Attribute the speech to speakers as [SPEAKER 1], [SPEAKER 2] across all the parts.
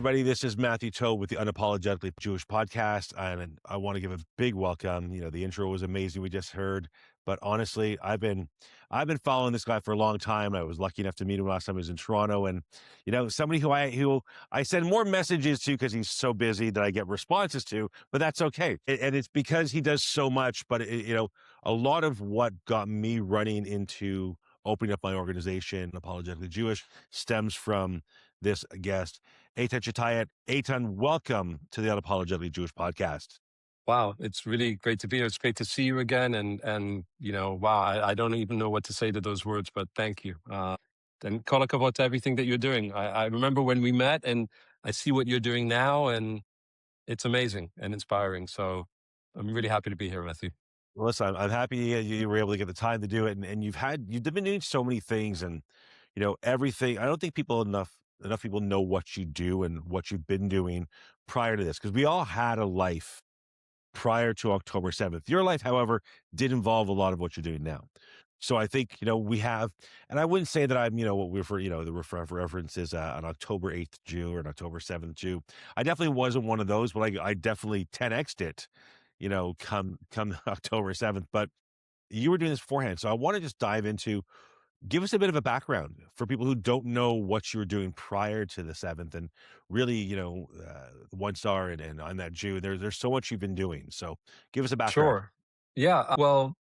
[SPEAKER 1] everybody. This is Matthew Taub with the Unapologetically Jewish podcast, and I want to give a big welcome. The intro was amazing we just heard, but honestly, I've been following this guy for a long time. I was lucky enough to meet him last time I was in Toronto, and somebody who I send more messages to because he's so busy that I get responses to, but that's okay, and it's because he does so much. But a lot of what got me running into opening up my organization, Apologetically Jewish, stems from this guest, Eitan Chitayat. Eitan, welcome to the Unapologetically Jewish podcast.
[SPEAKER 2] Wow, it's really great to be here. It's great to see you again. And wow, I don't even know what to say to those words, but thank you. And kol hakavod to everything that you're doing. I remember when we met and I see what you're doing now, and it's amazing and inspiring. So I'm really happy to be here, Matthew.
[SPEAKER 1] Well, listen, I'm happy you were able to get the time to do it, and you've been doing so many things, and everything. I don't think enough people know what you do and what you've been doing prior to this, because we all had a life prior to October 7th. Your life, however, did involve a lot of what you're doing now. So I think, we have, and I wouldn't say that I'm, what we refer, the reference is an October 8th Jew or an October 7th Jew. I definitely wasn't one of those, but I definitely 10x'd it, come October 7th. But you were doing this beforehand. So I want to just dive into, give us a bit of a background for people who don't know what you were doing prior to the 7th, and really, One Star and I'm that Jew. There's so much you've been doing. So give us a background.
[SPEAKER 2] Sure. Yeah. Well,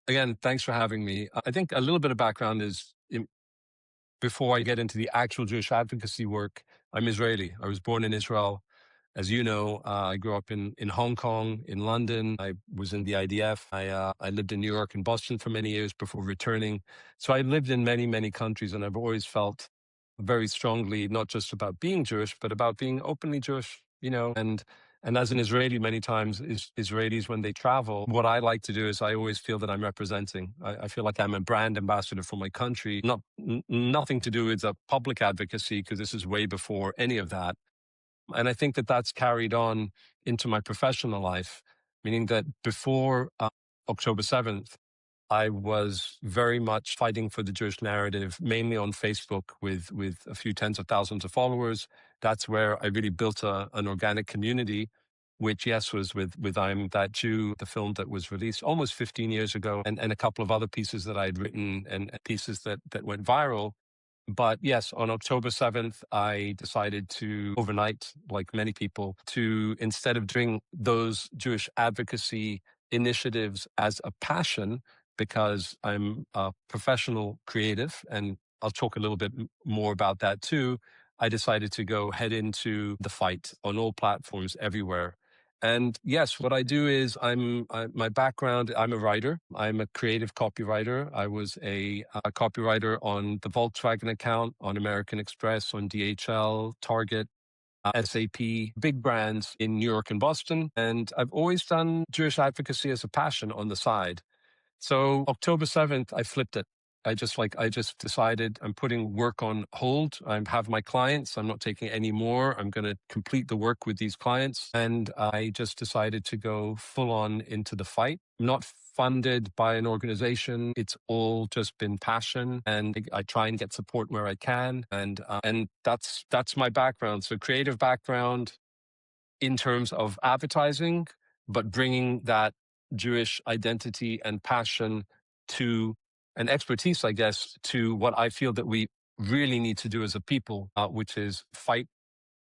[SPEAKER 2] again, thanks for having me. I think a little bit of background is before I get into the actual Jewish advocacy work. I'm Israeli. I was born in Israel. As you know, I grew up in Hong Kong, in London. I was in the IDF. I lived in New York and Boston for many years before returning. So I lived in many, many countries, and I've always felt very strongly, not just about being Jewish, but about being openly Jewish, and as an Israeli, many times Israelis, when they travel, what I like to do is I always feel that I'm representing. I feel like I'm a brand ambassador for my country, nothing to do with public advocacy, because this is way before any of that. And I think that that's carried on into my professional life, meaning that before October 7th, I was very much fighting for the Jewish narrative, mainly on Facebook with a few tens of thousands of followers. That's where I really built an organic community, which, yes, was with I'm That Jew, the film that was released almost 15 years ago, and a couple of other pieces that I'd written and pieces that went viral. But yes, on October 7th, I decided to, overnight, like many people, to, instead of doing those Jewish advocacy initiatives as a passion, because I'm a professional creative, and I'll talk a little bit more about that too, I decided to go head into the fight on all platforms everywhere. And yes, what I do is my background, I'm a writer. I'm a creative copywriter. I was a copywriter on the Volkswagen account, on American Express, on DHL, Target, SAP, big brands in New York and Boston. And I've always done Jewish advocacy as a passion on the side. So October 7th, I flipped it. I just decided I'm putting work on hold. I have my clients. I'm not taking any more. I'm going to complete the work with these clients. And I just decided to go full on into the fight. I'm not funded by an organization. It's all just been passion. And I try and get support where I can. And that's my background. So creative background in terms of advertising, but bringing that Jewish identity and passion to an expertise, I guess, to what I feel that we really need to do as a people, which is fight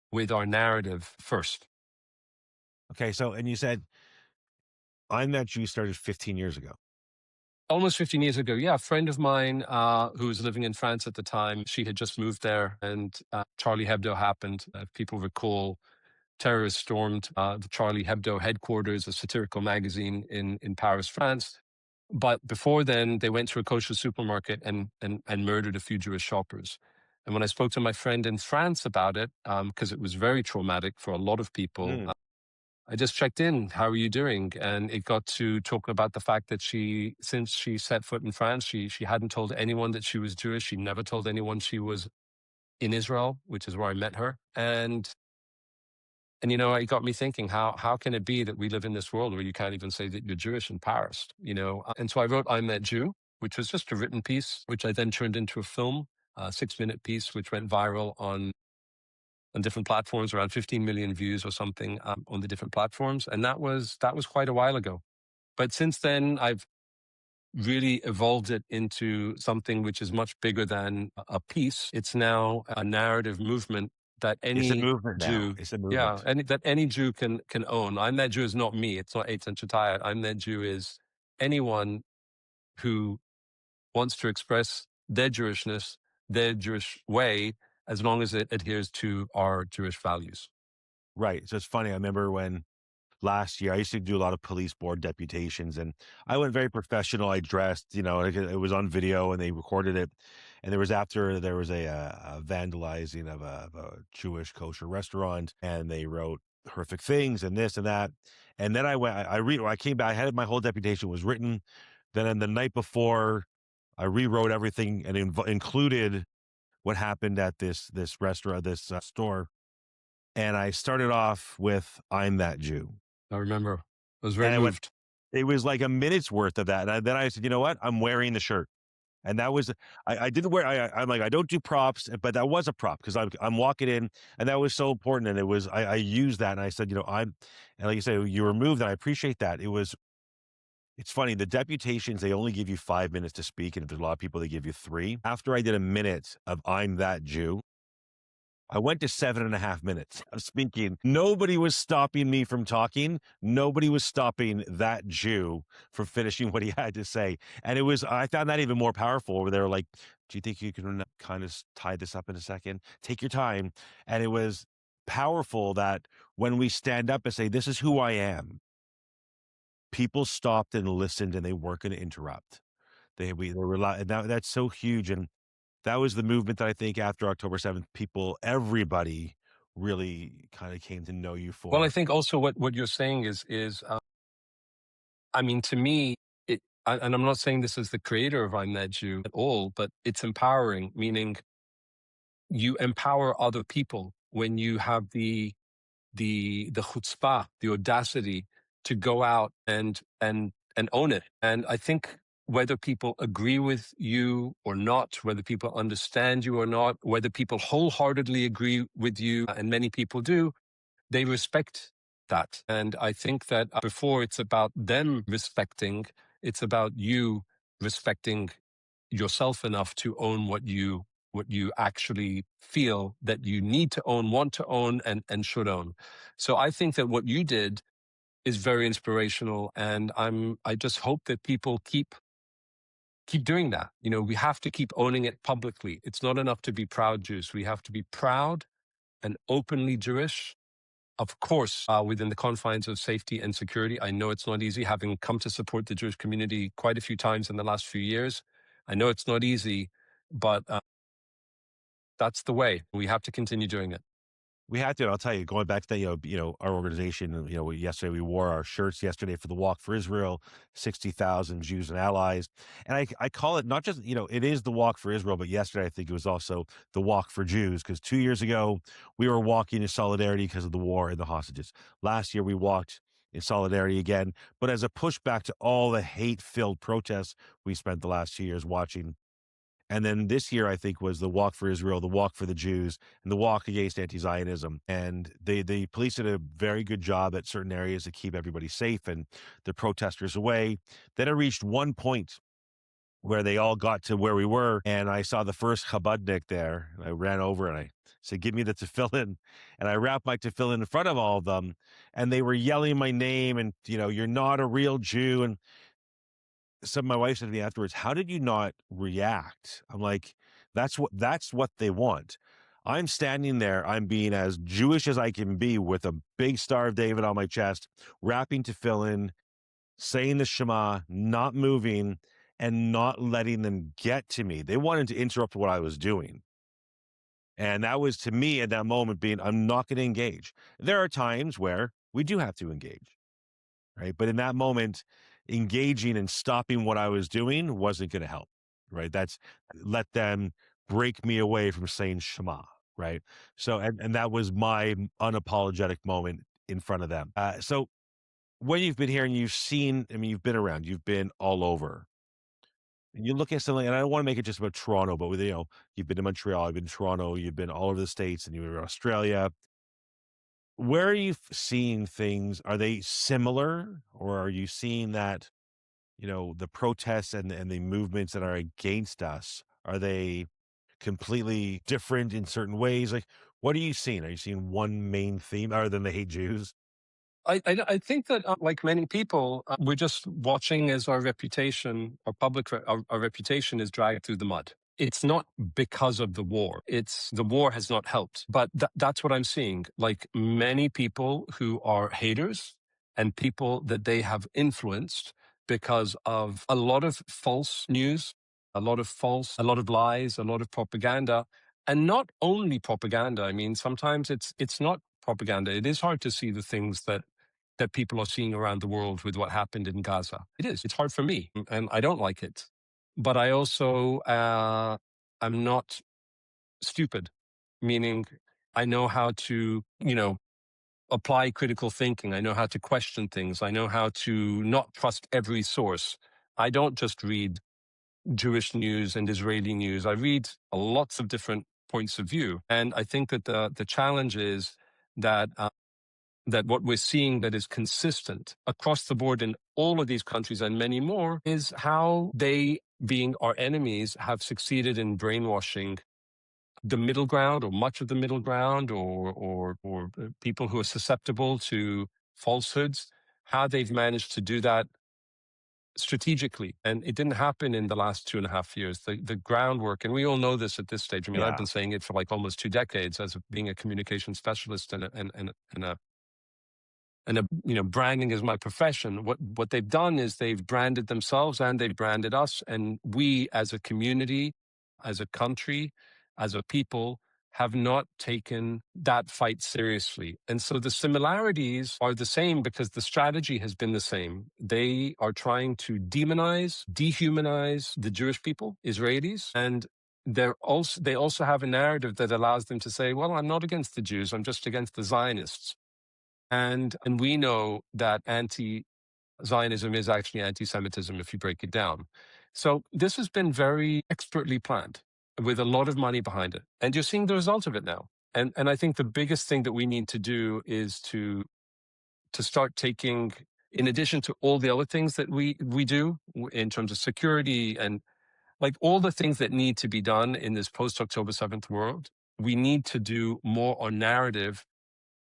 [SPEAKER 2] with our narrative first.
[SPEAKER 1] Okay. So, and you said, I'm That Jew started 15 years ago.
[SPEAKER 2] Almost 15 years ago, yeah, a friend of mine who was living in France at the time, she had just moved there, and Charlie Hebdo happened. If people recall, terrorists stormed the Charlie Hebdo headquarters, a satirical magazine in Paris, France. But before then, they went to a kosher supermarket and murdered a few Jewish shoppers. And when I spoke to my friend in France about it, because it was very traumatic for a lot of people, I just checked in. How are you doing? And it got to talk about the fact that since she set foot in France, she hadn't told anyone that she was Jewish. She never told anyone she was in Israel, which is where I met her. And it got me thinking, how can it be that we live in this world where you can't even say that you're Jewish in Paris? And so I wrote I'm That Jew, which was just a written piece, which I then turned into a film, a 6-minute piece, which went viral on on different platforms, around 15 million views or something on the different platforms. And that was quite a while ago. But since then, I've really evolved it into something which is much bigger than a piece. It's now a narrative movement that
[SPEAKER 1] It's a
[SPEAKER 2] any
[SPEAKER 1] movement now.
[SPEAKER 2] Jew,
[SPEAKER 1] It's a
[SPEAKER 2] yeah,
[SPEAKER 1] movement.
[SPEAKER 2] that any Jew can own. I'm that Jew is not me. It's not Eitan Chitayat. I'm that Jew is anyone who wants to express their Jewishness, their Jewish way, as long as it adheres to our Jewish values.
[SPEAKER 1] Right. So it's funny. I remember when last year I used to do a lot of police board deputations, and I went very professional. I dressed, like it was on video and they recorded it. And there was a vandalizing of a Jewish kosher restaurant, and they wrote horrific things and this and that. And then I came back. I had my whole deputation was written. Then on the night before, I rewrote everything and included what happened at this restaurant, this store. And I started off with "I'm that Jew,"
[SPEAKER 2] I remember. I was very
[SPEAKER 1] and I went.
[SPEAKER 2] moved.
[SPEAKER 1] It was like a minute's worth of that, and then I said, "You know what? I'm wearing the shirt." And that was I didn't wear. I'm like I don't do props, but that was a prop because I'm walking in, and that was so important. And it was I used that, and I said, and like you said, you were moved, and I appreciate that. It's funny, the deputations, they only give you 5 minutes to speak, and if there's a lot of people, they give you three. After I did a minute of "I'm that Jew," I went to 7.5 minutes of speaking. Nobody was stopping me from talking. Nobody was stopping that Jew from finishing what he had to say. And I found that even more powerful where they were like, do you think you can kind of tie this up in a second? Take your time. And it was powerful that when we stand up and say, this is who I am, people stopped and listened and they weren't going to interrupt. They were, and that's so huge. And that was the movement that I think after October 7th, everybody really kind of came to know you
[SPEAKER 2] Well, I
[SPEAKER 1] for.
[SPEAKER 2] think also what you're saying is I mean, to me, and I'm not saying this as the creator of I'm That Jew at all, but it's empowering, meaning you empower other people when you have the chutzpah, the audacity to go out and own it. And I think whether people agree with you or not, whether people understand you or not, whether people wholeheartedly agree with you, and many people do, they respect that. And I think that before it's about them respecting, it's about you respecting yourself enough to own what you actually feel that you need to own, want to own, and should own. So I think that what you did is very inspirational, and I just hope that people keep doing that. We have to keep owning it publicly. It's not enough to be proud Jews. We have to be proud and openly Jewish, of course, within the confines of safety and security. I know it's not easy, having come to support the Jewish community quite a few times in the last few years. I know it's not easy, but that's the way. We have to continue doing it.
[SPEAKER 1] We had to. I'll tell you, going back to that, our organization. Yesterday we wore our shirts yesterday for the Walk for Israel, 60,000 Jews and allies, and I call it not just it is the Walk for Israel, but yesterday I think it was also the Walk for Jews because 2 years ago we were walking in solidarity because of the war and the hostages. Last year we walked in solidarity again, but as a pushback to all the hate-filled protests we spent the last 2 years watching. And then this year, I think, was the Walk for Israel, the Walk for the Jews, and the Walk against anti-Zionism. And the police did a very good job at certain areas to keep everybody safe and the protesters away. Then it reached one point where they all got to where we were, and I saw the first Chabadnik there. And I ran over and I said, "Give me the tefillin," and I wrapped my tefillin in front of all of them, and they were yelling my name and you're not a real Jew. And my wife said to me afterwards, "How did you not react?" I'm like, that's what they want. I'm standing there, I'm being as Jewish as I can be with a big Star of David on my chest, wrapping tefillin, saying the Shema, not moving, and not letting them get to me. They wanted to interrupt what I was doing. And that was to me at that moment being, I'm not going to engage. There are times where we do have to engage. Right. But in that moment, engaging and stopping what I was doing wasn't going to help. Right. Let them break me away from saying Shema. Right. So, and that was my unapologetic moment in front of them. So when you've been here and you've seen, I mean, you've been around, you've been all over. And you look at something, and I don't want to make it just about Toronto, but with, you've been to Montreal, you've been to Toronto, you've been all over the States, and you were in Australia. Where are you seeing things? Are they similar, or are you seeing that, the protests and the movements that are against us, are they completely different in certain ways? Like, what are you seeing? Are you seeing one main theme other than they hate Jews?
[SPEAKER 2] I think that, like many people, we're just watching as our reputation, our our reputation is dragged through the mud. It's not because of the war. It's the war has not helped. But that's what I'm seeing. Like many people who are haters and people that they have influenced because of a lot of false news, a lot of lies, a lot of propaganda. And not only propaganda. I mean, sometimes it's not propaganda. It is hard to see the things that people are seeing around the world with what happened in Gaza. It is. It's hard for me, and I don't like it. But I also, I'm not stupid, meaning I know how to, apply critical thinking. I know how to question things. I know how to not trust every source. I don't just read Jewish news and Israeli news. I read lots of different points of view, and I think that the challenge is that that what we're seeing that is consistent across the board in all of these countries and many more is how they, being our enemies, have succeeded in brainwashing the middle ground or much of the middle ground or people who are susceptible to falsehoods, how they've managed to do that strategically. And it didn't happen in the last 2.5 years. The groundwork, and we all know this at this stage. I mean, I've
[SPEAKER 1] Yeah.
[SPEAKER 2] been saying it for like almost 2 decades as being a communication specialist and branding is my profession. What they've done is they've branded themselves and they've branded us, and we as a community, as a country, as a people have not taken that fight seriously. And so the similarities are the same because the strategy has been the same. They are trying to demonize, dehumanize the Jewish people, Israelis, and they also have a narrative that allows them to say, well, I'm not against the Jews, I'm just against the Zionists. And we know that anti-Zionism is actually anti-Semitism if you break it down. So this has been very expertly planned with a lot of money behind it. And you're seeing the result of it now. And I think the biggest thing that we need to do is to start taking, in addition to all the other things that we do in terms of security and like all the things that need to be done in this post-October 7th world, we need to do more on narrative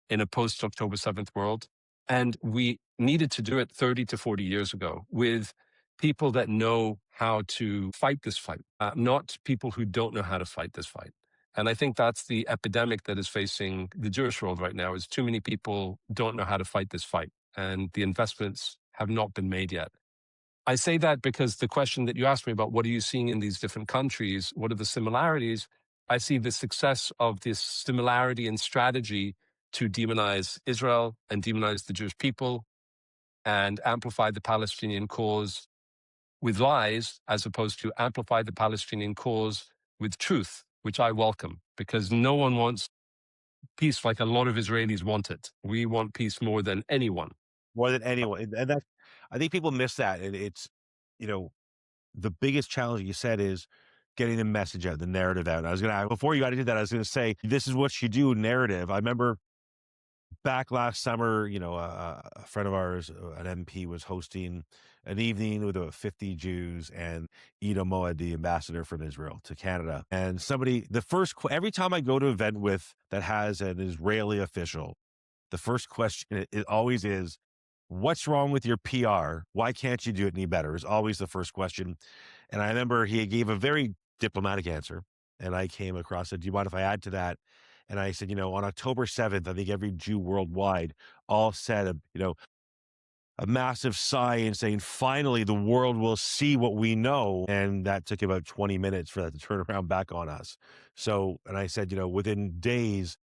[SPEAKER 2] in a post October 7th world. And we needed to do it 30 to 40 years ago with people that know how to fight this fight, not people who don't know how to fight this fight. And I think that's the epidemic that is facing the Jewish world right now is too many people don't know how to fight this fight. And the investments have not been made yet. I say that because the question that you asked me about what are you seeing in these different countries? What are the similarities? I see the success of this similarity in strategy to demonize Israel and demonize the Jewish people and amplify the Palestinian cause with lies, as opposed to amplify the Palestinian cause with truth, which I welcome because no one wants peace like a lot of Israelis want it. We want peace more than anyone.
[SPEAKER 1] More than anyone, and that I think people miss that, and it's, you know, the biggest challenge you said is getting the message out, the narrative out. I was gonna before you got into that, I was gonna say, this is what you do, narrative. I remember back last summer, a friend of ours, an MP, was hosting an evening with about 50 Jews and Ida Moed, the ambassador from Israel to Canada. And somebody, every time I go to an event that has an Israeli official, the first question it always is, what's wrong with your PR? Why can't you do it any better? Is always the first question. And I remember he gave a very diplomatic answer. And I came across, said, do you mind if I add to that? And I said, on October 7th, I think every Jew worldwide all said, a massive sigh and saying, finally, the world will see what we know. And that took about 20 minutes for that to turn around back on us. So, and I said, within days,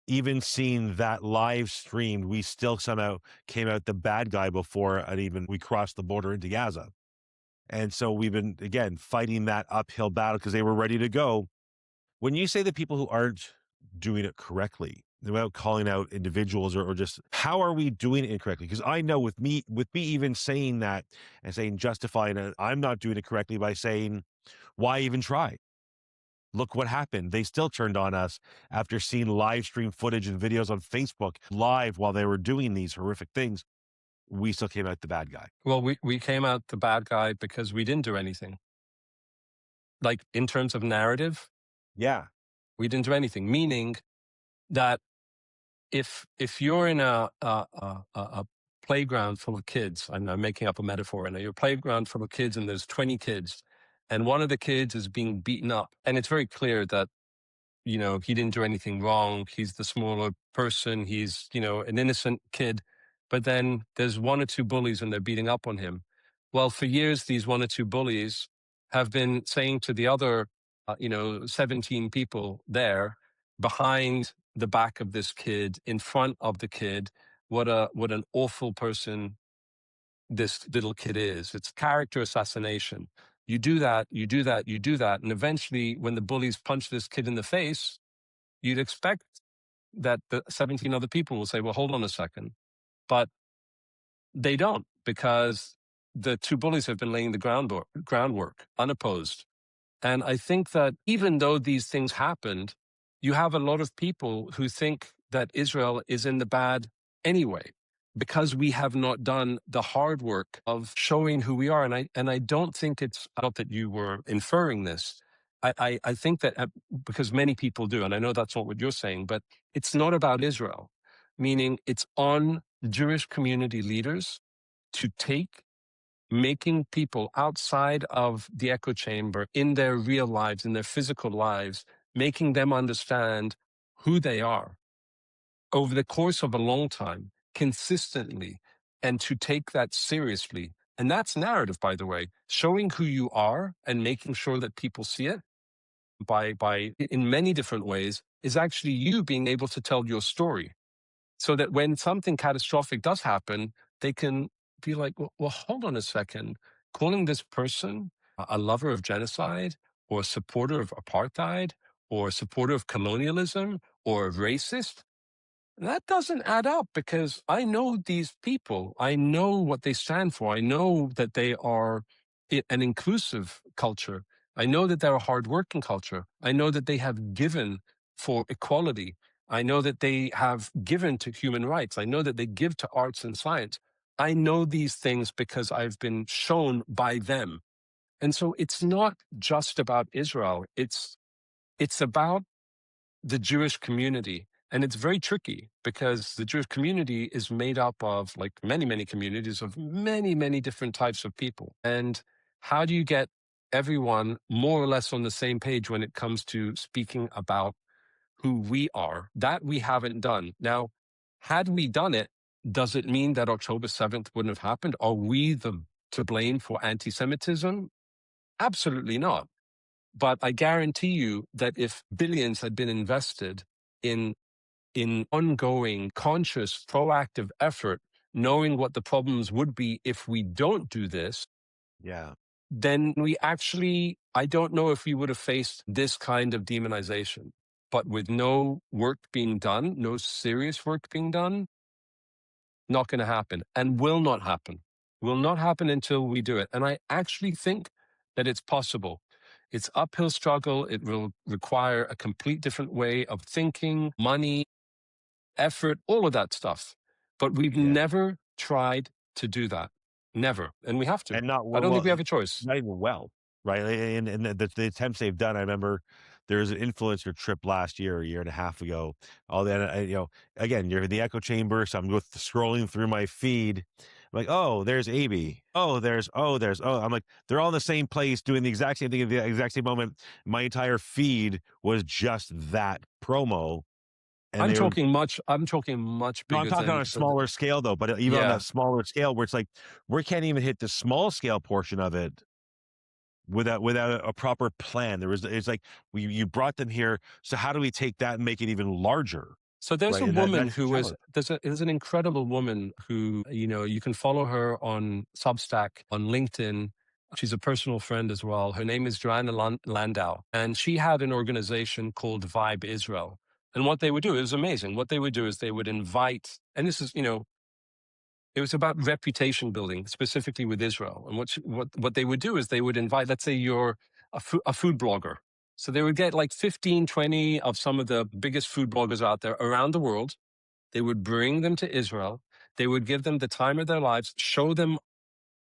[SPEAKER 1] even seeing that live streamed, we still somehow came out the bad guy before we crossed the border into Gaza. And so we've been, again, fighting that uphill battle because they were ready to go. When you say the people who aren't doing it correctly, without calling out individuals, or just how are we doing it incorrectly? Because I know with me even saying that and saying justifying it, I'm not doing it correctly by saying, why even try? Look what happened. They still turned on us after seeing live stream footage and videos on Facebook live while they were doing these horrific things. We still came out the bad guy.
[SPEAKER 2] Well, we came out the bad guy because we didn't do anything. Like in terms of narrative,
[SPEAKER 1] Yeah.
[SPEAKER 2] we didn't do anything. Meaning that if you're in a playground full of kids, I'm making up a metaphor, and you're a playground full of kids, and there's 20 kids, and one of the kids is being beaten up, and it's very clear that he didn't do anything wrong. He's the smaller person. He's, an innocent kid. But then there's one or two bullies and they're beating up on him. Well, for years, these one or two bullies have been saying to the other, 17 people there behind the back of this kid, in front of the kid, what an awful person this little kid is. It's character assassination. You do that, you do that, you do that. And eventually, when the bullies punch this kid in the face, you'd expect that the 17 other people will say, well, hold on a second. But they don't, because the two bullies have been laying the groundwork unopposed. And I think that even though these things happened, you have a lot of people who think that Israel is in the bad anyway, because we have not done the hard work of showing who we are. And I don't think it's not that you were inferring this. I think that because many people do, and I know that's not what you're saying, but it's not about Israel, meaning it's on Jewish community leaders to take making people outside of the echo chamber in their real lives, in their physical lives, making them understand who they are over the course of a long time, consistently, and to take that seriously. And that's narrative, by the way, showing who you are and making sure that people see it by in many different ways is actually you being able to tell your story, so that when something catastrophic does happen, they can be like, well, hold on a second. Calling this person a lover of genocide, or a supporter of apartheid, or a supporter of colonialism, or a racist, that doesn't add up, because I know these people. I know what they stand for. I know that they are an inclusive culture. I know that they're a hardworking culture. I know that they have given for equality. I know that they have given to human rights. I know that they give to arts and science. I know these things because I've been shown by them. And so it's not just about Israel. It's about the Jewish community. And it's very tricky, because the Jewish community is made up of, like many, many communities, of many, many different types of people. And how do you get everyone more or less on the same page when it comes to speaking about who we are? That we haven't done. Now, had we done it, does it mean that October 7th wouldn't have happened? Are we to blame for anti-Semitism? Absolutely not. But I guarantee you that if billions had been invested in ongoing, conscious, proactive effort, knowing what the problems would be if we don't do this,
[SPEAKER 1] Yeah.
[SPEAKER 2] then I don't know if we would have faced this kind of demonization. But with no work being done, no serious work being done, not going to happen, and will not happen. Will not happen until we do it. And I actually think that it's possible. It's uphill struggle. It will require a complete different way of thinking, money, effort, all of that stuff. But we've
[SPEAKER 1] Yeah.
[SPEAKER 2] never tried to do that. Never. And we have to.
[SPEAKER 1] And not
[SPEAKER 2] I
[SPEAKER 1] well,
[SPEAKER 2] don't think
[SPEAKER 1] well,
[SPEAKER 2] we have a choice.
[SPEAKER 1] not even well, right? And the attempts they've done. I remember there was an influencer trip last year, a year and a half ago. All that, again, you're in the echo chamber, so I'm scrolling through my feed. I'm like, oh, there's AB. Oh. I'm like, they're all in the same place doing the exact same thing at the exact same moment. My entire feed was just that promo, and they were.
[SPEAKER 2] I'm talking much
[SPEAKER 1] No, I'm
[SPEAKER 2] bigger
[SPEAKER 1] talking on
[SPEAKER 2] than
[SPEAKER 1] a smaller scale though, but even on
[SPEAKER 2] yeah.
[SPEAKER 1] that smaller scale where it's like we can't even hit the small scale portion of it without a proper plan. It's like you brought them here, so how do we take that and make it even larger?
[SPEAKER 2] So there's
[SPEAKER 1] Right.
[SPEAKER 2] a
[SPEAKER 1] And
[SPEAKER 2] woman
[SPEAKER 1] that's the
[SPEAKER 2] who was
[SPEAKER 1] challenge.
[SPEAKER 2] there's an incredible woman who, you can follow her on Substack, on LinkedIn. She's a personal friend as well. Her name is Joanna Landau, and she had an organization called Vibe Israel, And what they would do is amazing. What they would do is they would invite, and this is, it was about reputation building, specifically with Israel. And what they would do is they would invite, let's say you're a food blogger. So they would get like 15, 20 of some of the biggest food bloggers out there around the world. They would bring them to Israel. They would give them the time of their lives, show them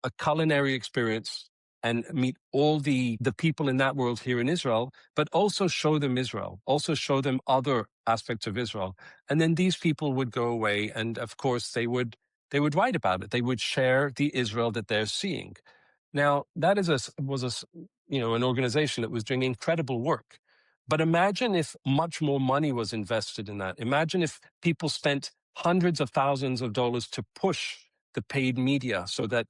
[SPEAKER 2] a culinary experience and meet all the people in that world here in Israel, but also show them Israel, also show them other aspects of Israel. And then these people would go away, and of course they would write about it. They would share the Israel that they're seeing. Now, that was an organization that was doing incredible work. But imagine if much more money was invested in that. Imagine if people spent hundreds of thousands of dollars to push the paid media so that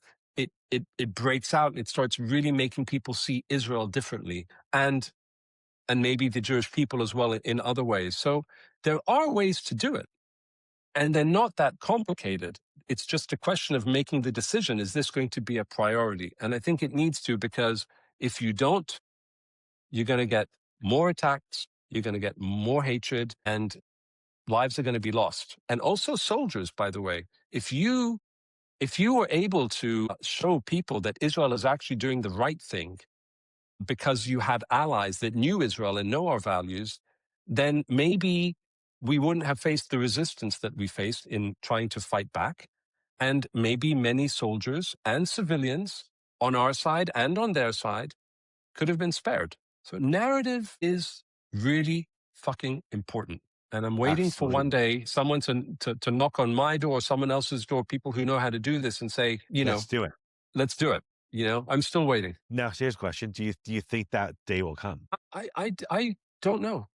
[SPEAKER 2] it breaks out and it starts really making people see Israel differently, and maybe the Jewish people as well in other ways. So there are ways to do it, and they're not that complicated. It's just a question of making the decision. Is this going to be a priority? And I think it needs to, because if you don't, you're going to get more attacks, you're going to get more hatred, and lives are going to be lost. And also soldiers, by the way. If you were able to show people that Israel is actually doing the right thing because you had allies that knew Israel and know our values, then maybe we wouldn't have faced the resistance that we faced in trying to fight back. And maybe many soldiers and civilians on our side and on their side could have been spared. So narrative is really fucking important. And I'm waiting for one
[SPEAKER 1] Absolutely.
[SPEAKER 2] day someone to knock on my door, someone else's door, people who know how to do this, and say,
[SPEAKER 1] Let's do it.
[SPEAKER 2] let's do it. I'm still waiting.
[SPEAKER 1] Now, here's a question. Do you think that day will come?
[SPEAKER 2] I don't know.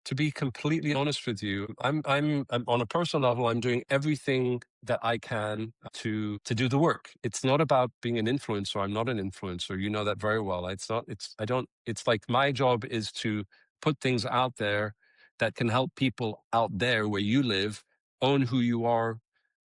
[SPEAKER 2] To be completely honest with you, I'm on a personal level. I'm doing everything that I can to do the work. It's not about being an influencer. I'm not an influencer. You know that very well. It's not. It's I don't. It's like my job is to put things out there that can help people out there where you live own who you are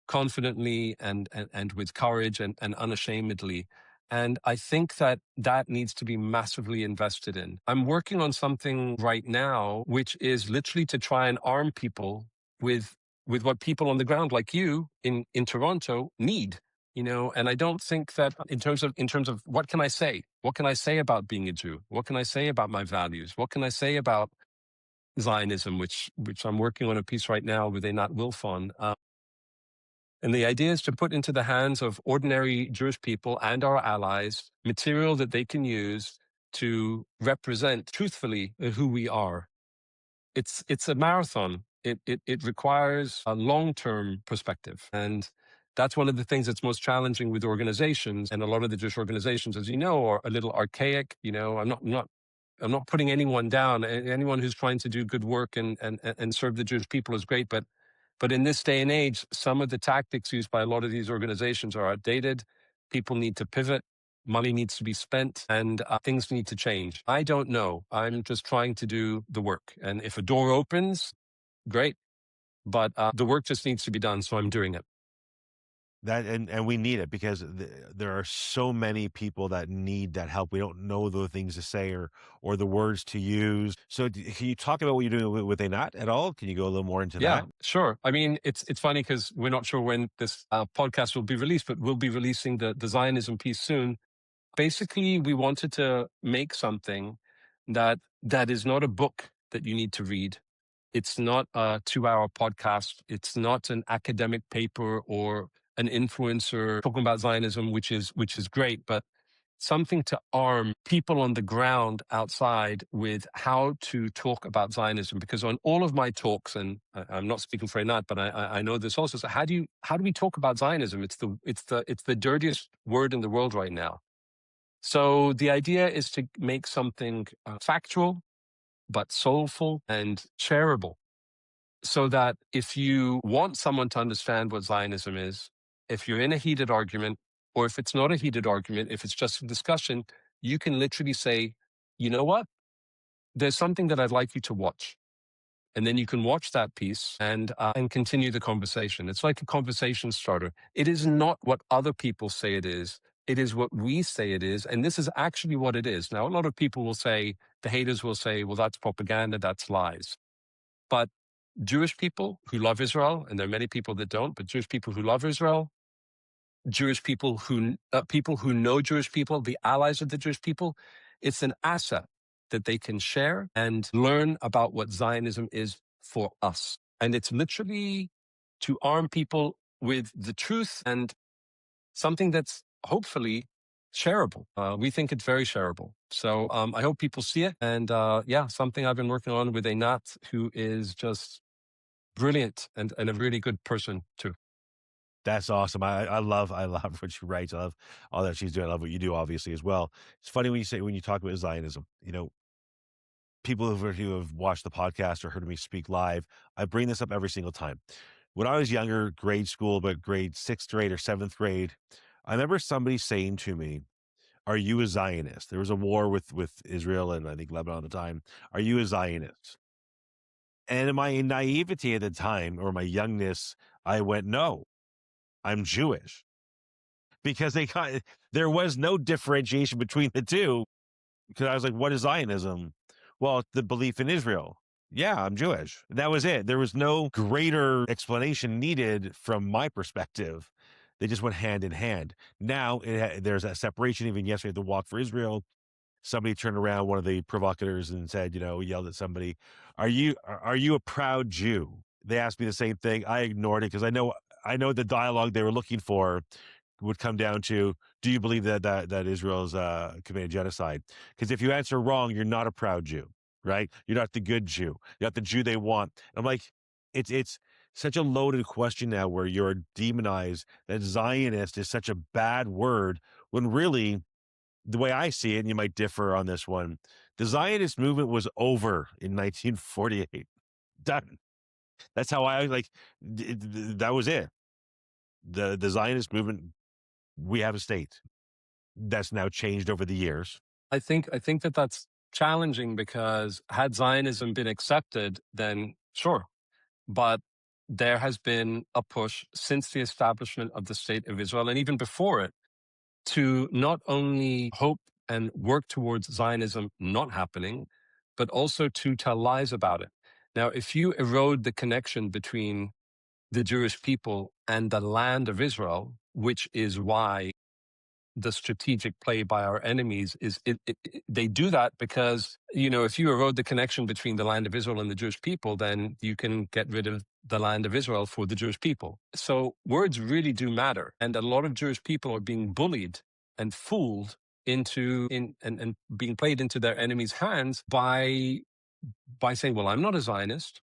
[SPEAKER 2] confidently and with courage and unashamedly. And I think that that needs to be massively invested in. I'm working on something right now, which is literally to try and arm people with what people on the ground like you in Toronto need. And I don't think that in terms of what can I say? What can I say about being a Jew? What can I say about my values? What can I say about Zionism, which I'm working on a piece right now with Einat Wilfon. And the idea is to put into the hands of ordinary Jewish people and our allies material that they can use to represent truthfully who we are. It's a marathon. It requires a long-term perspective. And that's one of the things that's most challenging with organizations. And a lot of the Jewish organizations, as you know, are a little archaic. I'm not putting anyone down. Anyone who's trying to do good work and serve the Jewish people is great. But in this day and age, some of the tactics used by a lot of these organizations are outdated. People need to pivot. Money needs to be spent, and things need to change. I don't know. I'm just trying to do the work. And if a door opens, great. But the work just needs to be done. So I'm doing it.
[SPEAKER 1] That and we need it because there are so many people that need that help. We don't know the things to say or the words to use. So can you talk about what you're doing with Einat at all? Can you go a little more into
[SPEAKER 2] Yeah,
[SPEAKER 1] that?
[SPEAKER 2] sure. I mean, it's funny because we're not sure when this podcast will be released, but we'll be releasing the Zionism piece soon. Basically, we wanted to make something that is not a book that you need to read. It's not a 2-hour podcast. It's not an academic paper or an influencer talking about Zionism, which is great, but something to arm people on the ground outside with how to talk about Zionism. Because on all of my talks, and I'm not speaking for Einat, but I know this also. So how do we talk about Zionism? It's the dirtiest word in the world right now. So the idea is to make something factual, but soulful and shareable, so that if you want someone to understand what Zionism is, if you're in a heated argument, or if it's not a heated argument, if it's just a discussion, you can literally say, you know what? There's something that I'd like you to watch. And then you can watch that piece and continue the conversation. It's like a conversation starter. It is not what other people say it is. It is what we say it is. And this is actually what it is. Now, a lot of people will say, the haters will say, well, that's propaganda, that's lies. But Jewish people who love Israel, and there are many people that don't, but Jewish people who love Israel, Jewish people who know Jewish people, the allies of the Jewish people, it's an asset that they can share and learn about what Zionism is for us. And it's literally to arm people with the truth and something that's hopefully shareable. We think it's very shareable. So I hope people see it. And yeah, something I've been working on with Einat, who is just brilliant and a really good person too.
[SPEAKER 1] That's awesome. I love what she writes. I love all that she's doing. I love what you do, obviously, as well. It's funny when you talk about Zionism. People who have watched the podcast or heard me speak live, I bring this up every single time. When I was younger, grade school, but grade sixth grade or seventh grade, I remember somebody saying to me, "Are you a Zionist?" There was a war with Israel and I think Lebanon at the time. Are you a Zionist? And in my naivety at the time or my youngness, I went, "No, I'm Jewish." Because there was no differentiation between the two. Because I was like, "What is Zionism?" Well, the belief in Israel. Yeah, I'm Jewish. That was it. There was no greater explanation needed from my perspective. They just went hand in hand. Now there's a separation. Even yesterday at the Walk for Israel, somebody turned around, one of the provocateurs, and said, yelled at somebody, "Are you a proud Jew?" They asked me the same thing. I ignored it because I know the dialogue they were looking for would come down to, do you believe that Israel's committed genocide? Because if you answer wrong, you're not a proud Jew, right? You're not the good Jew. You're not the Jew they want. I'm like, it's such a loaded question now where you're demonized, that Zionist is such a bad word, when really, the way I see it, and you might differ on this one, the Zionist movement was over in 1948. Done. That's how I like. That was it. The Zionist movement. We have a state. That's now changed over the years.
[SPEAKER 2] I think that that's challenging because had Zionism been accepted, then sure. But there has been a push since the establishment of the state of Israel and even before it to not only hope and work towards Zionism not happening, but also to tell lies about it. Now, if you erode the connection between the Jewish people and the land of Israel, which is why the strategic play by our enemies is they do that because, if you erode the connection between the land of Israel and the Jewish people, then you can get rid of the land of Israel for the Jewish people. So words really do matter. And a lot of Jewish people are being bullied and fooled and being played into their enemies' hands by saying, well, I'm not a Zionist.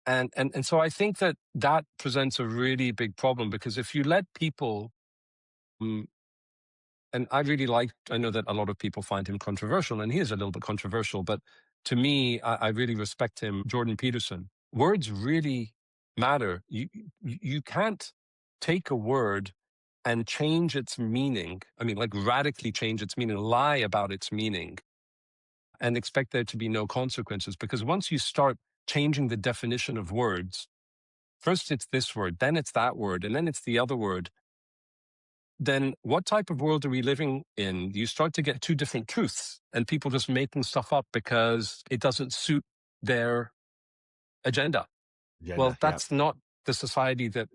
[SPEAKER 2] And so I think that presents a really big problem because if you let people mm, and I know that a lot of people find him controversial, and he is a little bit controversial, but to me, I really respect him, Jordan Peterson. Words really matter. You can't take a word and change its meaning. I mean, like radically change its meaning, lie about its meaning, and expect there to be no consequences. Because once you start changing the definition of words, first it's this word, then it's that word, and then it's the other word, then what type of world are we living in? You start to get two different truths and people just making stuff up because it doesn't suit their agenda. Well,
[SPEAKER 1] Agenda. Yeah.
[SPEAKER 2] that's not the society that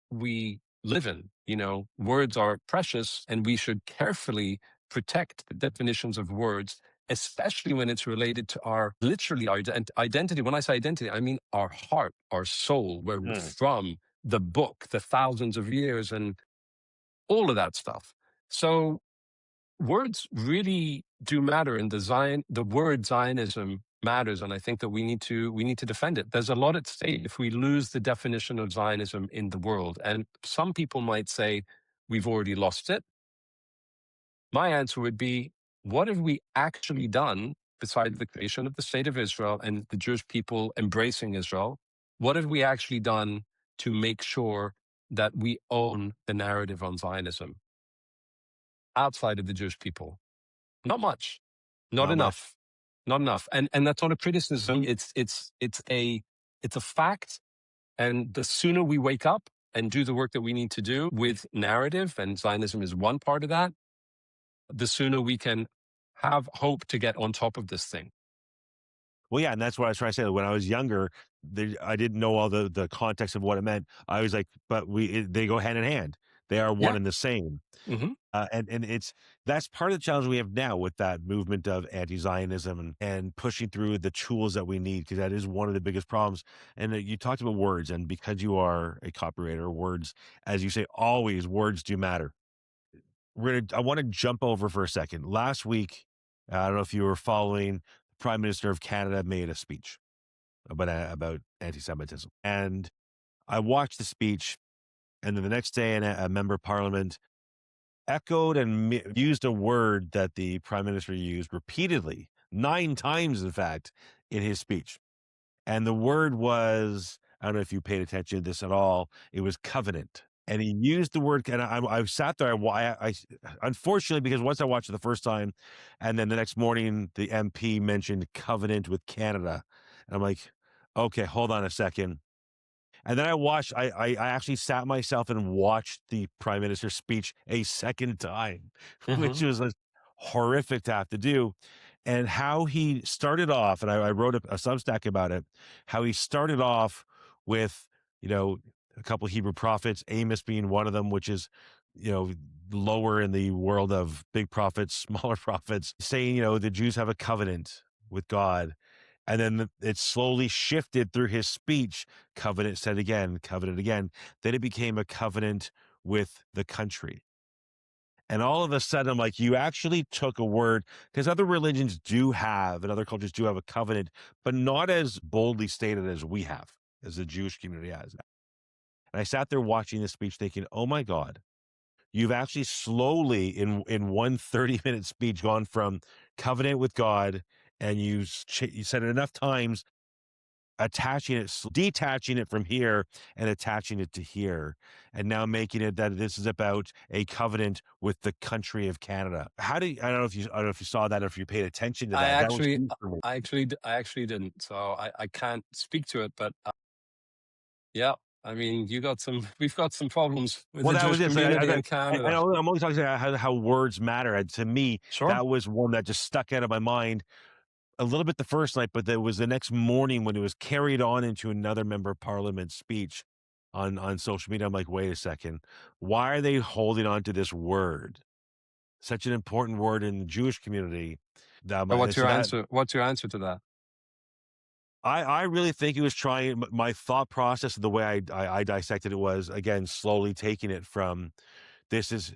[SPEAKER 2] we live in. Words are precious and we should carefully protect the definitions of words, especially when it's related to our literally our identity. When I say identity, I mean our heart, our soul, where we're
[SPEAKER 1] Mm.
[SPEAKER 2] from, the book, the thousands of years, and all of that stuff. So words really do matter, and the word Zionism matters, and I think that we need to defend it. There's a lot at stake if we lose the definition of Zionism in the world, and some people might say we've already lost it. My answer would be, what have we actually done besides the creation of the state of Israel and the Jewish people embracing Israel? What have we actually done to make sure that we own the narrative on Zionism outside of the Jewish people? Not much, not
[SPEAKER 1] Not much.
[SPEAKER 2] enough, not enough. And that's not a criticism. It's a fact. And the sooner we wake up and do the work that we need to do with narrative, and Zionism is one part of that, the sooner we can have hope to get on top of this thing.
[SPEAKER 1] Well, yeah, and that's what I was trying to say. When I was younger, I didn't know all the context of what it meant. I was like, but they go hand in hand. They are one
[SPEAKER 2] Yeah.
[SPEAKER 1] and the same.
[SPEAKER 2] Hmm.
[SPEAKER 1] And it's that's part of the challenge we have now with that movement of anti-Zionism and pushing through the tools that we need, because that is one of the biggest problems. And you talked about words, and because you are a copywriter, words, as you say, always words do matter. I want to jump over for a second. Last week, I don't know if you were following, the Prime Minister of Canada made a speech about anti-Semitism, and I watched the speech, and then the next day, a member of Parliament echoed and used a word that the prime minister used repeatedly, 9 times, in fact, in his speech. And the word was, I don't know if you paid attention to this at all, it was covenant. And he used the word, and I sat there, unfortunately, because once I watched it the first time, and then the next morning, the MP mentioned covenant with Canada. And I'm like, okay, hold on a second. And then I actually sat myself and watched the prime minister's speech a second time, which
[SPEAKER 2] Hmm.
[SPEAKER 1] was horrific to have to do. And how he started off, and I wrote a Substack about it, how he started off with, you know, a couple of Hebrew prophets, Amos being one of them, which is, you know, lower in the world of big prophets, smaller prophets, saying, the Jews have a covenant with God. And then it slowly shifted through his speech. Covenant said again, covenant again. Then it became a covenant with the country. And all of a sudden, I'm like, you actually took a word, because other religions do have, and other cultures do have a covenant, but not as boldly stated as we have, as the Jewish community has. And I sat there watching this speech thinking, oh my God, you've actually slowly in one 30-minute speech gone from covenant with God, and you said it enough times, detaching it from here and attaching it to here, and now making it that this is about a covenant with the country of Canada. I don't know if you saw that or if you paid attention to
[SPEAKER 2] I
[SPEAKER 1] that. That was
[SPEAKER 2] actually,
[SPEAKER 1] huge for me.
[SPEAKER 2] I actually didn't. So I can't speak to it. But yeah, I mean, we've got some problems with
[SPEAKER 1] Well,
[SPEAKER 2] the
[SPEAKER 1] that was
[SPEAKER 2] Jewish
[SPEAKER 1] it. So
[SPEAKER 2] community in
[SPEAKER 1] I
[SPEAKER 2] Canada.
[SPEAKER 1] know I'm only talking about how words matter, and to me,
[SPEAKER 2] Sure.
[SPEAKER 1] that was one that just stuck out of my mind a little bit the first night, but there was the next morning when it was carried on into another member of parliament speech on social media. I'm like, wait a second, why are they holding on to this word, such an important word in the Jewish community?
[SPEAKER 2] So what's
[SPEAKER 1] So
[SPEAKER 2] your
[SPEAKER 1] that
[SPEAKER 2] answer? What's your answer to that?
[SPEAKER 1] I really think he was trying. My thought process, the way I dissected it, was again slowly taking it from, this is,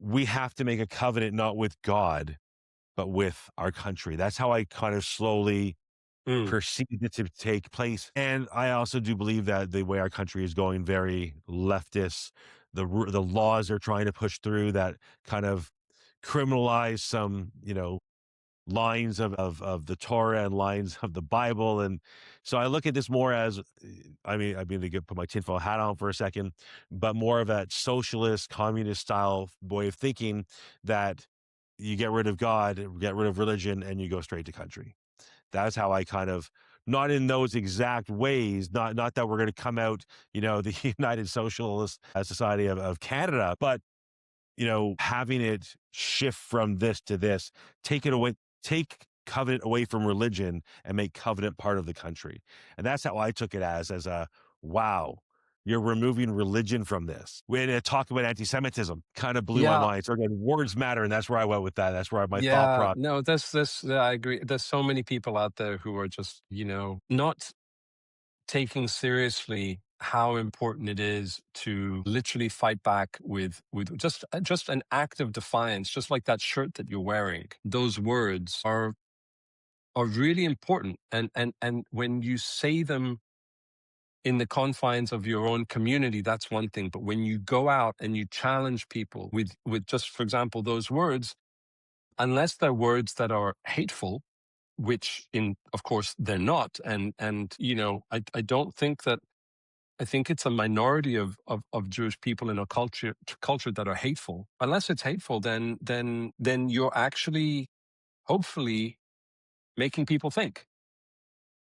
[SPEAKER 1] we have to make a covenant not with God but with our country. That's how I kind of slowly
[SPEAKER 2] Mm.
[SPEAKER 1] perceived it to take place. And I also do believe that the way our country is going, very leftist, the laws they're trying to push through that kind of criminalize some, lines of the Torah and lines of the Bible. And so I look at this more as, to put my tinfoil hat on for a second, but more of that socialist, communist style way of thinking, that you get rid of God, get rid of religion, and you go straight to country. That's how I kind of, not in those exact ways, not that we're going to come out, the United Socialist Society of Canada, but having it shift from this to this, take it away, take covenant away from religion and make covenant part of the country. And that's how I took it as a, wow, you're removing religion from this. When I talk about anti-Semitism, kind of blew my
[SPEAKER 2] Yeah.
[SPEAKER 1] mind. So again, words matter, and that's where I went with that. That's where my thought
[SPEAKER 2] Yeah.
[SPEAKER 1] process.
[SPEAKER 2] No, yeah, I agree. There's so many people out there who are just, not taking seriously how important it is to literally fight back with just an act of defiance, just like that shirt that you're wearing. Those words are really important, and when you say them in the confines of your own community, that's one thing. But when you go out and you challenge people with just, for example, those words, unless they're words that are hateful, which of course they're not, and I don't think that. I think it's a minority of Jewish people in a culture that are hateful. Unless it's hateful, then you're actually hopefully making people think.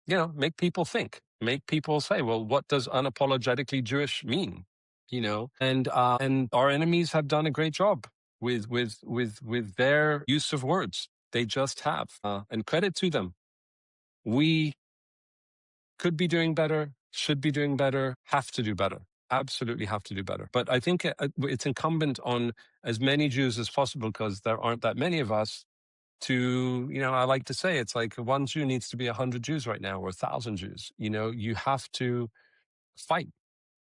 [SPEAKER 2] Make people think. Make people say, "Well, what does unapologetically Jewish mean?" And our enemies have done a great job with their use of words. They just have, and credit to them. We could be doing better, should be doing better, have to do better. Absolutely have to do better. But I think it's incumbent on as many Jews as possible, because there aren't that many of us, to, I like to say, it's like one Jew needs to be 100 Jews right now, or 1,000 Jews. You have to fight,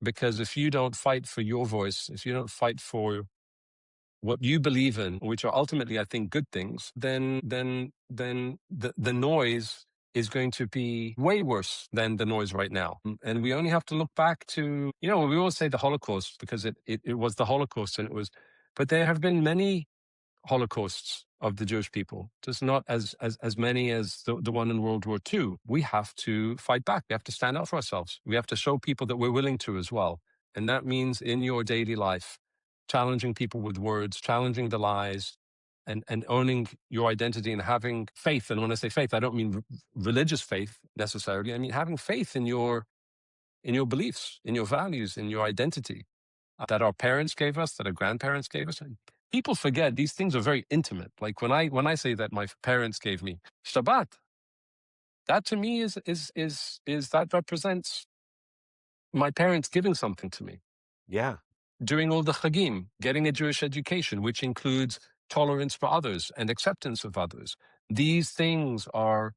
[SPEAKER 2] because if you don't fight for your voice, if you don't fight for what you believe in, which are ultimately, I think, good things, then the noise is going to be way worse than the noise right now. And we only have to look back to, we always say the Holocaust, because it was the Holocaust, and it was, but there have been many Holocausts of the Jewish people, just not as many as the one in World War II. We have to fight back. We have to stand up for ourselves. We have to show people that we're willing to as well. And that means in your daily life, challenging people with words, challenging the lies, and owning your identity and having faith. And when I say faith, I don't mean religious faith necessarily. I mean having faith in your beliefs, in your values, in your identity that our parents gave us, that our grandparents gave us. And people forget these things are very intimate. Like when I say that my parents gave me Shabbat, that to me is that represents my parents giving something to me.
[SPEAKER 1] Yeah.
[SPEAKER 2] Doing all the chagim, getting a Jewish education, which includes tolerance for others and acceptance of others. These things are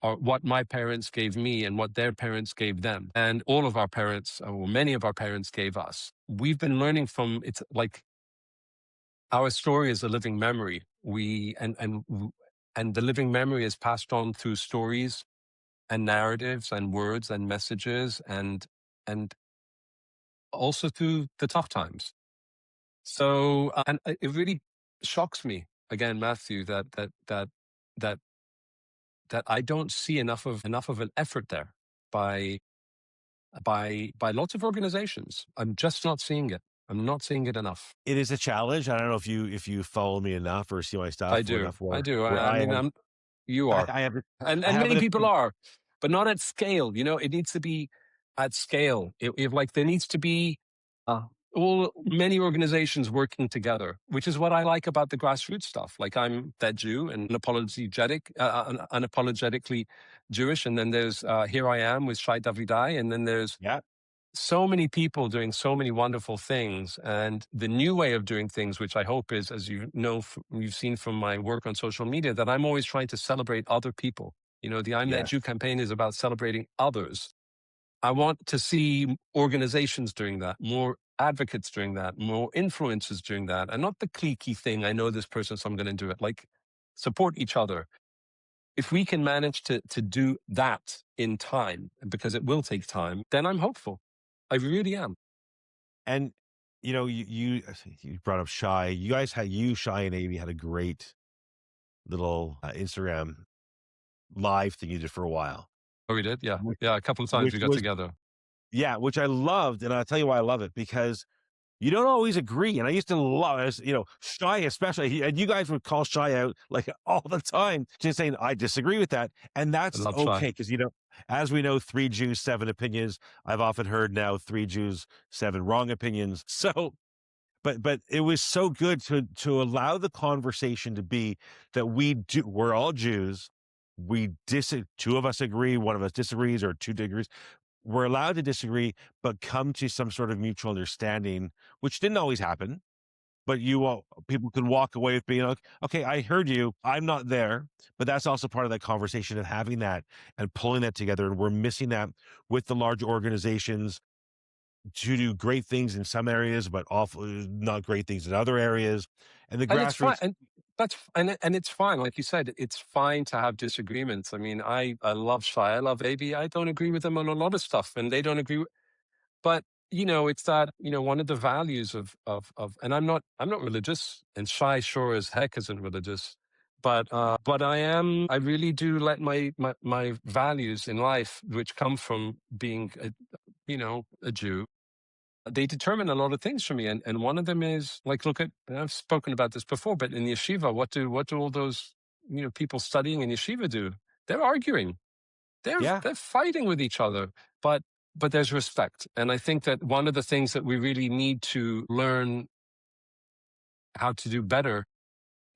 [SPEAKER 2] what my parents gave me and what their parents gave them. And all of our parents, or many of our parents, gave us. We've been learning from, it's like our story is a living memory. And the living memory is passed on through stories and narratives and words and messages, and also through the tough times. So, and it really shocks me again, Matthew, that that I don't see enough of an effort there by by lots of organizations. I'm just not seeing it. I'm not seeing it enough.
[SPEAKER 1] It is a challenge. I don't know if you follow me enough or see my
[SPEAKER 2] I
[SPEAKER 1] stuff
[SPEAKER 2] do.
[SPEAKER 1] enough
[SPEAKER 2] I do.
[SPEAKER 1] where
[SPEAKER 2] I
[SPEAKER 1] I
[SPEAKER 2] mean,
[SPEAKER 1] have
[SPEAKER 2] you are,
[SPEAKER 1] I have I
[SPEAKER 2] and
[SPEAKER 1] have
[SPEAKER 2] many
[SPEAKER 1] an
[SPEAKER 2] people are, but not at scale. It needs to be at scale. If like there needs to be uh, all many organizations working together, which is what I like about the grassroots stuff. Like I'm that Jew and unapologetically Jewish, and then there's Here I Am with Shai Davidai, and then there's
[SPEAKER 1] yeah.
[SPEAKER 2] so many people doing so many wonderful things. And the new way of doing things, which I hope is, as you've seen from my work on social media, that I'm always trying to celebrate other people. The I'm That
[SPEAKER 1] Yes.
[SPEAKER 2] Jew campaign is about celebrating others. I want to see organizations doing that, more advocates doing that, more influencers doing that, and not the cliquey thing. I know this person, so I'm going to do it. Like, support each other. If we can manage to do that in time, because it will take time, then I'm hopeful. I really am.
[SPEAKER 1] And you brought up Shy. You guys had Shy and Amy had a great little Instagram live thing you did for a while,
[SPEAKER 2] Oh, we did? Yeah.
[SPEAKER 1] which
[SPEAKER 2] Yeah. A couple of times
[SPEAKER 1] which
[SPEAKER 2] we got
[SPEAKER 1] was
[SPEAKER 2] together.
[SPEAKER 1] which I loved, and I'll tell you why I love it because you don't always agree. And I used to love, Shy especially, and you guys would call Shy out like all the time, just saying I disagree with that, and
[SPEAKER 2] I
[SPEAKER 1] that's
[SPEAKER 2] love Shy.
[SPEAKER 1] okay because as we know, 3 Jews, 7 opinions. I've often heard now 3 Jews, 7 wrong opinions. So but it was so good to allow the conversation to be that we're all Jews. Two of us agree, one of us disagrees, or two disagrees. We're allowed to disagree, but come to some sort of mutual understanding, which didn't always happen. But people can walk away with being like, okay, I heard you. I'm not there, but that's also part of that conversation and having that and pulling that together. And we're missing that with the large organizations to do great things in some areas, but awful not great things in other areas. And the
[SPEAKER 2] And it's fine.
[SPEAKER 1] grassroots,
[SPEAKER 2] And it's fine. Like you said, it's fine to have disagreements. I mean, I love Shy. I love AB. I don't agree with them on a lot of stuff, and they don't agree. But it's that, one of the values of, and I'm not religious, and Shy sure as heck isn't religious, but I really do let my values in life, which come from being a Jew, they determine a lot of things for me. And one of them is like, look at, and I've spoken about this before, but in yeshiva, what do all those, people studying in yeshiva do? They're arguing. They're
[SPEAKER 1] yeah.
[SPEAKER 2] they're fighting with each other, but there's respect. And I think that one of the things that we really need to learn how to do better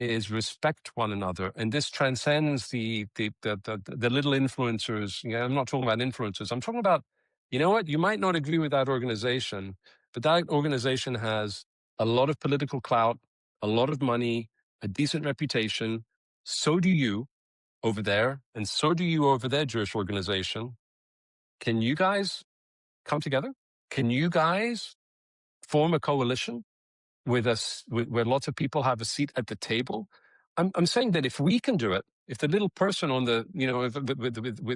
[SPEAKER 2] is respect one another, and this transcends the little influencers. Yeah, I'm not talking about influencers. I'm talking about, you know what? You might not agree with that organization, but that organization has a lot of political clout, a lot of money, a decent reputation. So do you over there, and so do you over their Jewish organization. Can you guys come together? Can you guys form a coalition with us, where lots of people have a seat at the table? I'm saying that if we can do it, if the little person on the,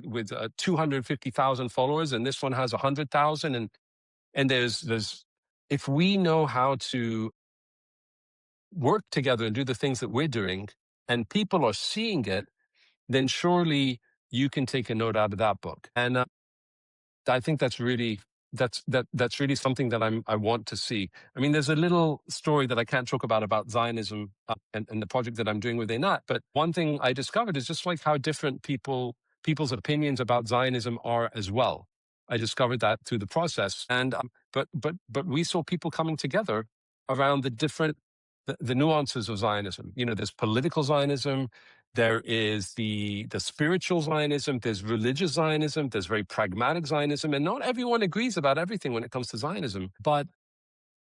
[SPEAKER 2] with 250,000 followers, and this one has 100,000, and there's, if we know how to work together and do the things that we're doing, and people are seeing it, then surely you can take a note out of that book. And I think that's really something that I want to see. I mean, there's a little story that I can't talk about Zionism, and the project that I'm doing with Einat. But one thing I discovered is just like how different people's opinions about Zionism are as well. I discovered that through the process, and but we saw people coming together around the nuances of Zionism. You know, there's political Zionism, there is the spiritual Zionism, there's religious Zionism, there's very pragmatic Zionism, and not everyone agrees about everything when it comes to Zionism. But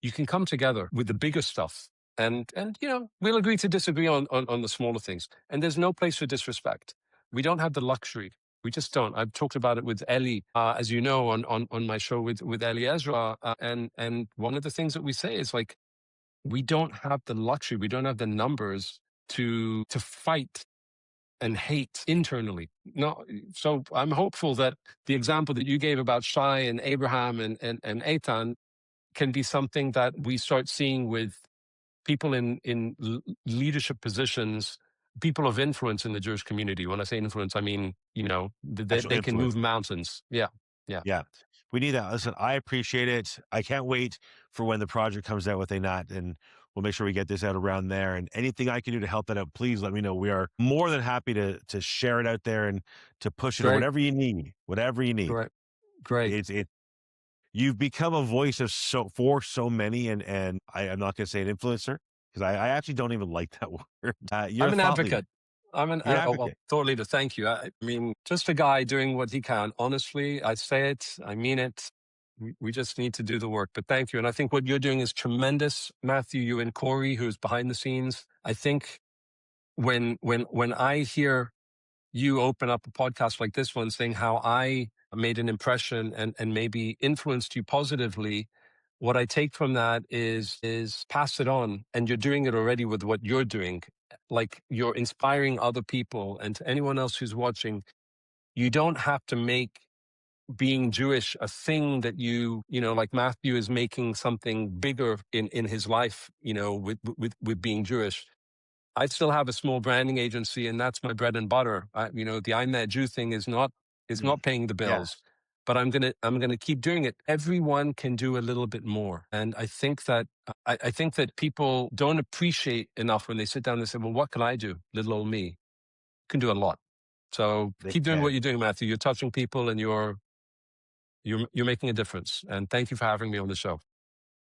[SPEAKER 2] you can come together with the bigger stuff, and we'll agree to disagree on the smaller things. And there's no place for disrespect. We don't have the luxury. We just don't. I've talked about it with Eli, as you know, on my show with Eli Ezra, and one of the things that we say is like, we don't have the luxury, we don't have the numbers to fight and hate internally. No, so I'm hopeful that the example that you gave about Shai and Abraham and Eitan can be something that we start seeing with people in leadership positions, people of influence in the Jewish community. When I say influence, I mean,
[SPEAKER 1] Actual
[SPEAKER 2] they can
[SPEAKER 1] influence.
[SPEAKER 2] move mountains. Yeah, yeah.
[SPEAKER 1] Yeah. We need that. Listen, I appreciate it. I can't wait for when the project comes out with Einat, and we'll make sure we get this out around there. And anything I can do to help that out, please let me know. We are more than happy to share it out there and to push it or
[SPEAKER 2] Great,
[SPEAKER 1] whatever you need. Whatever you need.
[SPEAKER 2] great, great.
[SPEAKER 1] It you've become a voice of for so many, and I'm not gonna say an influencer, because I actually don't even like that word. You're
[SPEAKER 2] I'm
[SPEAKER 1] a
[SPEAKER 2] an
[SPEAKER 1] thought leader.
[SPEAKER 2] advocate. I'm an
[SPEAKER 1] You're an
[SPEAKER 2] well,
[SPEAKER 1] advocate.
[SPEAKER 2] thought leader. Thank you. I mean, just a guy doing what he can. Honestly, I say it. I mean it. We just need to do the work. But thank you. And I think what you're doing is tremendous, Matthew. You and Corey, who's behind the scenes. I think when I hear you open up a podcast like this one, saying how I made an impression and maybe influenced you positively, what I take from that is pass it on. And you're doing it already with what you're doing. Like, you're inspiring other people, and to anyone else who's watching, you don't have to make being Jewish a thing that like Matthew is making something bigger in his life, with being Jewish. I still have a small branding agency, and that's my bread and butter. The I'm that Jew thing is
[SPEAKER 1] Mm,
[SPEAKER 2] not paying the
[SPEAKER 1] yeah.
[SPEAKER 2] bills, but I'm gonna keep doing it. Everyone can do a little bit more, and I think that people don't appreciate enough when they sit down and say, "Well, what can I do?" Little old me can do a lot. So
[SPEAKER 1] They
[SPEAKER 2] keep doing what
[SPEAKER 1] can.
[SPEAKER 2] you're doing, Matthew. You're touching people, and you're making a difference. And thank you for having me on the show.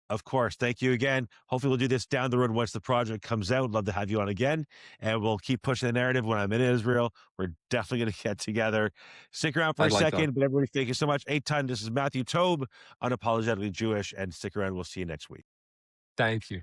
[SPEAKER 1] Of course. Thank you again. Hopefully, we'll do this down the road once the project comes out. Love to have you on again. And we'll keep pushing the narrative when I'm in Israel. We're definitely going to get together. Stick around for a
[SPEAKER 2] I'd like that.
[SPEAKER 1] second. But everybody, thank you so much. Eitan, this is Matthew Taub, unapologetically Jewish. And stick around. We'll see you next week.
[SPEAKER 2] Thank you.